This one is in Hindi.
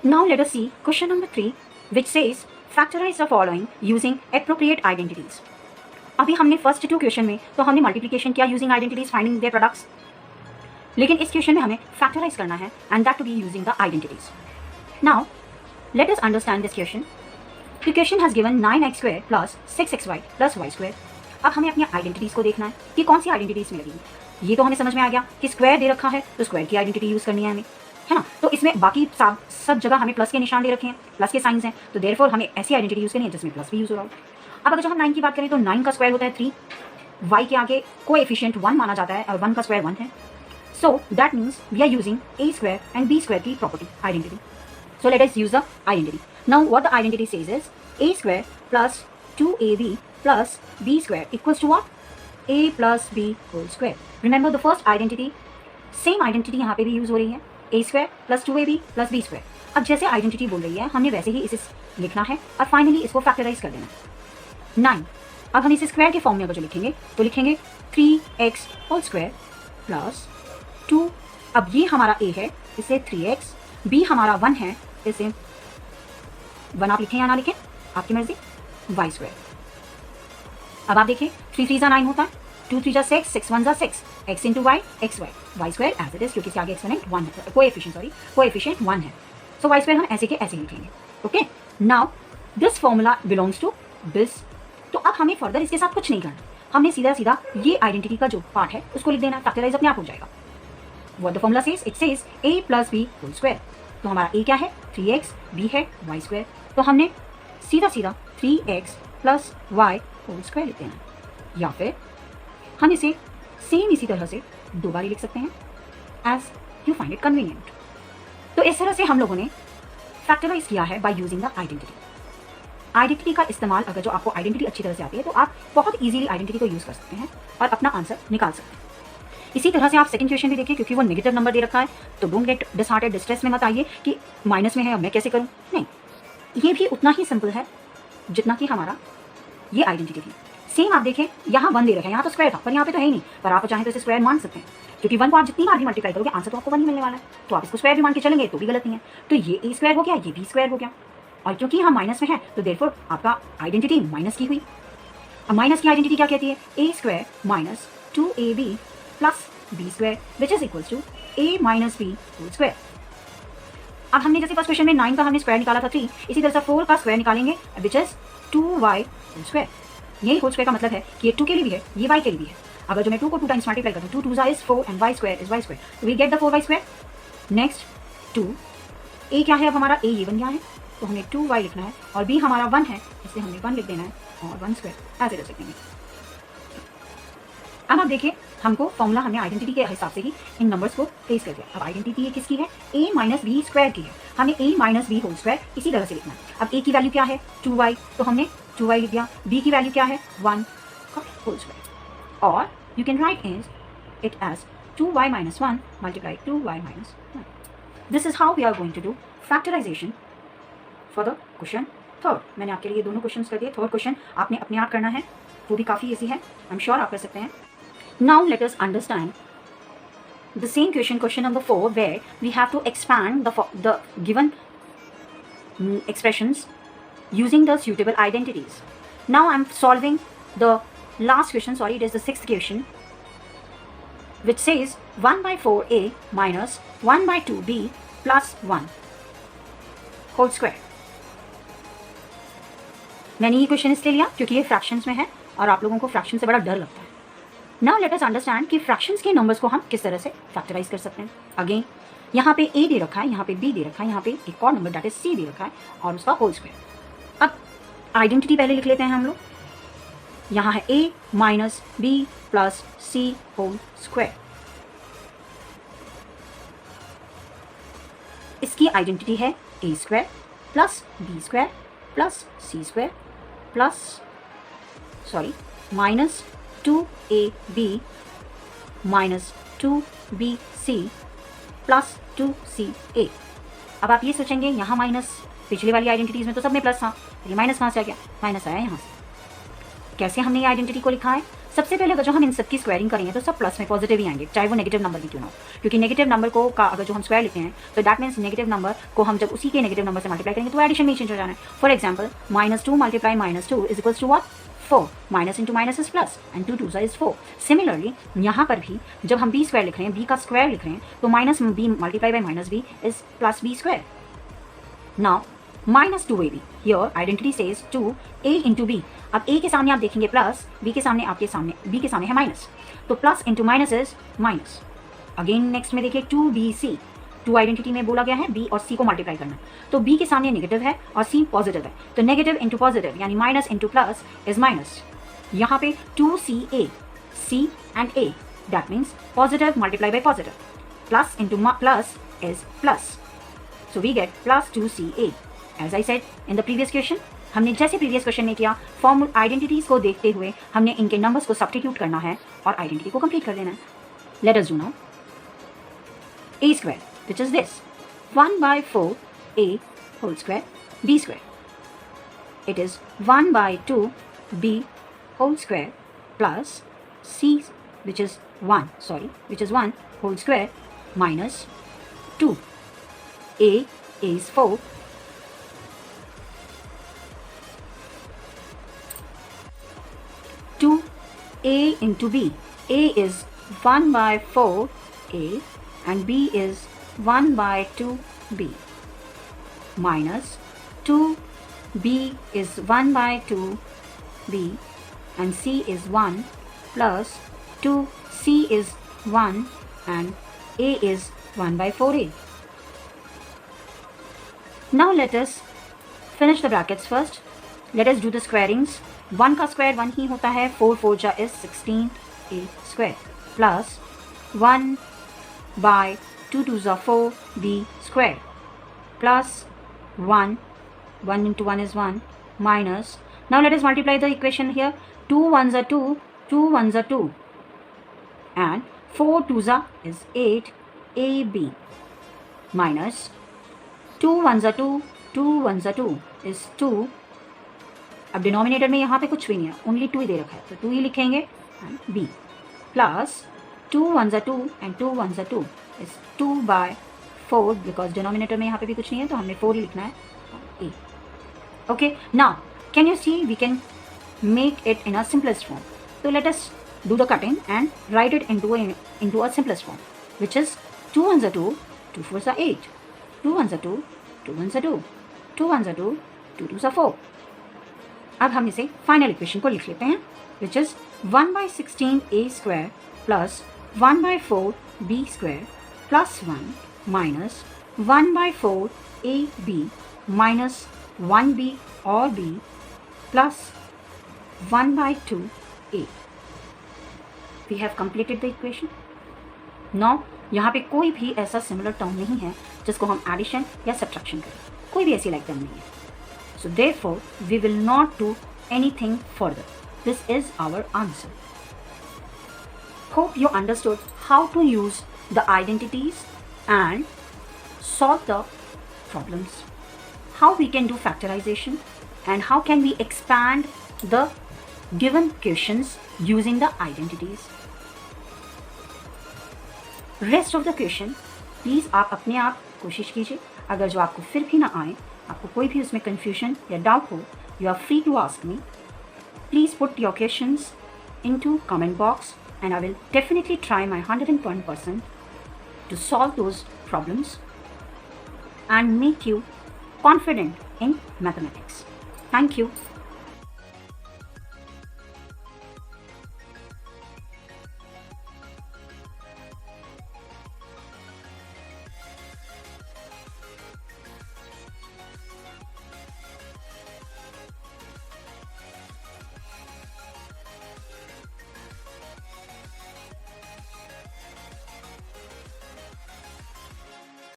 Now let us see question number 3 which says factorize the following using appropriate identities. अभी हमने फर्स्ट 2 क्वेश्चन में तो हमने मल्टीप्लिकेशन किया using identities finding their products, लेकिन इस क्वेश्चन में हमें फैक्टराइज करना है and that to be using the identities. Now let us understand this question. The question has given 9x² plus 6xy plus y². अब हमें अपनी आइडेंटिटीज को देखना है कि कौन सी आइडेंटिटीज मिलेगी. ये तो हमें समझ में आ गया कि स्क्वायर दे रखा है तो स्क्वायर की आइडेंटिटी यूज करनी है हमें, है ना. तो इसमें बाकी सब जगह हमें प्लस के निशान दे रखे हैं, प्लस के साइंस हैं, तो देयरफॉर हमें ऐसी आइडेंटिटी यूज करनी है जिसमें प्लस भी यूज हो रहा हो. अब अगर जब हम 9 की बात करें तो 9 का स्क्वायर होता है 3, y के आगे कोएफिशिएंट 1 माना जाता है और 1 का स्क्वायर 1 है. So that means we are using a² and b² की property identity. So let us use the identity. Now what the identity says is a² plus 2ab plus b² equals to what? a plus b whole square. Remember the first identity, same identity यहाँ पे भी यूज हो रही है, a² plus 2ab plus b². अब जैसे आइडेंटिटी बोल रही है हमने वैसे ही इसे लिखना है और फाइनली इसको फैक्टराइज कर देना है. 9. अब हम इसे स्क्वायर के फॉर्म में अगर जो लिखेंगे तो लिखेंगे 3x होल स्क्वायर प्लस 2. अब ये हमारा a है, इसे 3x, b हमारा 1 है, इसे 1 आप लिखें या ना लिखें आपकी मर्जी, y². अब आप देखें 3 3 9 होता है, 2 3 6, 6 1 6, x into y x y, y² as it is क्योंकि इसके आगे एक्सपोनेंट 1 है, कोएफिशिएंट 1 है. सो y² हम ऐसे के ऐसे लिखेंगे. Okay, now this formula belongs to this. तो अब हमें फर्दर इसके साथ कुछ नहीं करना, हमने सीधा सीधा ये आइडेंटिटी का जो पार्ट है उसको लिख देना, फैक्टराइज अपने आप हो जाएगा. What the formula says? It says a plus b whole square. तो हमारा a क्या है? 3x, b है y². तो हमने सीधा सीधा 3x plus y whole square लिख देना, या फिर हम इसे सेम इसी तरह से 2 बार लिख सकते हैं as you find it convenient. तो इस तरह से हम लोगों ने फैक्टराइज किया है by using the identity. Identity का इस्तेमाल, अगर जो आपको आइडेंटिटी अच्छी तरह से आती है तो आप बहुत इजीली आइडेंटिटी को यूज कर सकते हैं और अपना आंसर निकाल सकते हैं. इसी तरह से आप सेकंड क्वेश्चन भी देखिए, क्योंकि वो नेगेटिव नंबर दे रखा है तो डोंट गेट डिसहार्टेड, डिस्ट्रेस में मत आइए कि माइनस में है अब मैं कैसे करूं. नहीं, ये भी उतना ही सिंपल है जितना कि हमारा ये आइडेंटिटी थी. सेम आप देखें यहाँ 1 दे रखा है, यहाँ तो स्क्वायर था पर यहाँ पे तो है ही नहीं, पर आप चाहें तो इसे स्क्वायर मान सकते हैं क्योंकि 1 को आप जितनी बार भी मल्टीप्लाई करोगे आंसर तो आपको 1 ही मिलने वाला है. तो आप इसको स्क्वायर भी मान के चलेंगे तो भी गलत नहीं है. तो ये a² हो गया, ये b² हो गया, और क्योंकि हम माइनस में है तो देयरफॉर आपका आइडेंटिटी माइनस की हुई. अब माइनस की आइडेंटिटी क्या कहती है? a² minus 2ab plus b² which is equals to a minus b whole square. अब हमने जैसे फर्स्ट क्वेश्चन में 9 का हमने स्क्वायर निकाला था 3, इसी तरह से 4 का स्क्वायर निकालेंगे which is 2y whole square. यही होल स्क्वायर का मतलब है कि ये 2 के लिए भी है, ये y के लिए भी है. अगर जो मैं 2 को 2 टाइम्स मल्टीप्लाई करता हूँ, 2 2 is 4 and y² is y², तो we get the 4y². Next 2, a क्या है अब हमारा? a ये बन गया है तो हमें 2y लिखना है, और b हमारा 1 है इसलिए हमें 1 लिख देना है और 1² ऐसे लिख देंगे. अब आप देखिए हमको फॉर्मूला हमने आइडेंटिटी के हिसाब से ही इन नंबर्स को प्लेस कर दिया. अब आइडेंटिटी ये किसकी है? a माइनस b² की है. हमें a minus b whole square इसी तरह से लिखना है. अब a की वैल्यू क्या है? 2y, तो हमने 2y लिख दिया. b की वैल्यू क्या है? 1 का होल स्क्वायर, और you can write it as 2y minus 1 multiply 2y minus 1. This is how we are going to do factorisation for the question third. मैंने आपके लिए दोनों क्वेश्चन कर दिए. थर्ड क्वेश्चन आपने अपने आप करना है, वो भी काफ़ी ईजी है, आई एम श्योर आप कर सकते हैं. Now let us understand the same question number 4, where we have to expand the given expressions using the suitable identities. Now I am solving the last question, sorry, it is the 6th question, which says 1 by 4a minus 1 by 2b plus 1 whole square. मैंने ये क्वेश्चन इसलिए लिया क्योंकि ये फ्रैक्शंस में है और आप लोगों को फ्रैक्शन से बड़ा डर लगता है. नाउ लेट अस अंडरस्टैंड कि फ्रैक्शंस के नंबर्स को हम किस तरह से फैक्टराइज कर सकते हैं. अगेन यहाँ पे a दे रखा है, यहाँ पे b दे रखा है, यहाँ पे एक और नंबर दैट इज c दे रखा है और उसका होल स्क्वायर. अब आइडेंटिटी पहले लिख लेते हैं हम लोग. यहाँ है a minus b plus c whole square. इसकी आइडेंटिटी है a² plus b² plus c² plus minus 2ab minus 2bc plus 2ca. अब आप ये सोचेंगे यहाँ माइनस, पिछली वाली आइडेंटिटीज में तो सब में प्लस था, ये माइनस कहाँ से आ गया? माइनस आया यहाँ से. कैसे हमने ये आइडेंटिटी को लिखा है? सबसे पहले अगर जो हम इन सब की स्क्वायरिंग करेंगे तो सब प्लस में पॉजिटिव ही आएंगे, चाहे वो नेगेटिव नंबर भी क्यों ना हो, क्योंकि नेगेटिव नंबर को का अगर जो हम स्क्वायर लिखते हैं तो दैट मीन्स नेगेटिव नंबर को हम जब उसी के नेगेटिव नंबर से मल्टीप्लाई करेंगे तो एडिशन में चेंज हो जाना है। For example -2 multiply -2 is equals to what, 4, minus into minus is plus and 2 2 is 4। Similarly यहाँ पर भी जब हम b स्क्वायर लिख रहे हैं, b का स्क्वायर लिख रहे हैं, तो minus b multiply by minus b is plus b square. Now -2ab, here identity says 2a into b। अब a के सामने आप देखेंगे प्लस, b के सामने b के सामने है माइनस, तो plus into minus is minus. Again next में देखिए 2bc, 2 आइडेंटिटी में बोला गया है b और c को मल्टीप्लाई करना, तो b के सामने नेगेटिव है और c पॉजिटिव है, तो नेगेटिव इंटू पॉजिटिव यानी minus into plus is minus. यहाँ पे 2ca, c and a, that means positive multiply by positive, plus into plus is plus, so we get plus 2ca। As I said in the previous question, हमने जैसे प्रीवियस क्वेश्चन में किया, फॉर्म आइडेंटिटीज को देखते हुए हमने इनके नंबर्स को सब्स्टिट्यूट करना है और आइडेंटिटी को कंप्लीट कर देना है। Late us do now a square, which is this 1/4a whole square b square. It is 1/2b whole square plus c, which is 1 whole square minus 2. a is 4, 2a into b. a is 1/4a and b is 1/2b minus 2b is 1/2b and c is 1 plus 2c is 1 and a is 1/4a. Now let us finish the brackets first. Let us do the squarings. 1 का स्क्वायर 1 ही होता है, 4 4 जा is 16a square plus 1 by 2 2s are 4b square plus 1 into 1 is 1 minus, now let us multiply the equation here, 2 1s are 2, 2 1s are 2 and 4 2s are is 8ab minus 2 1s are 2, 2 1s are 2 is 2। अब डिनोमिनेटर में यहाँ पे कुछ भी नहीं है, ओनली 2 ही दे रखा है, तो 2 ही लिखेंगे and b plus 2 1s are 2 and 2 1s are 2 is 2/4, because denominator में यहाँ पे भी कुछ नहीं है तो हमने 4 ही लिखना है a. Okay, now can you see we can make it in a simplest form, तो let us do the cutting and write it into a simplest form, which is 2 1s are 2, 2 4s are 8, 2 1s are 2, 2 1s are 2, 2 1s are 2, 2 2s are 4। अब हम इसे फाइनल इक्वेशन को लिख लेते हैं, which is 1/16a square plus 1/4b square plus 1 minus 1/4ab minus 1b or b plus 1/2a. We have completed the equation. Now यहाँ पे कोई भी ऐसा सिमिलर टर्म नहीं है जिसको हम एडिशन या सब्ट्रैक्शन करें, कोई भी ऐसी लाइक टर्म नहीं है, so therefore we will not do anything further. This is our answer. Hope you understood how to use the identities and solve the problems, how we can do factorization and how can we expand the given questions using the identities. Rest of the question please आप अपने आप कोशिश कीजिए, अगर जो आपको फिर भी ना आए, आपको कोई भी उसमें कन्फ्यूजन या डाउट हो, you are free to ask me. Please put your questions into comment box and I will definitely try my 101% to solve those problems and make you confident in mathematics. Thank you.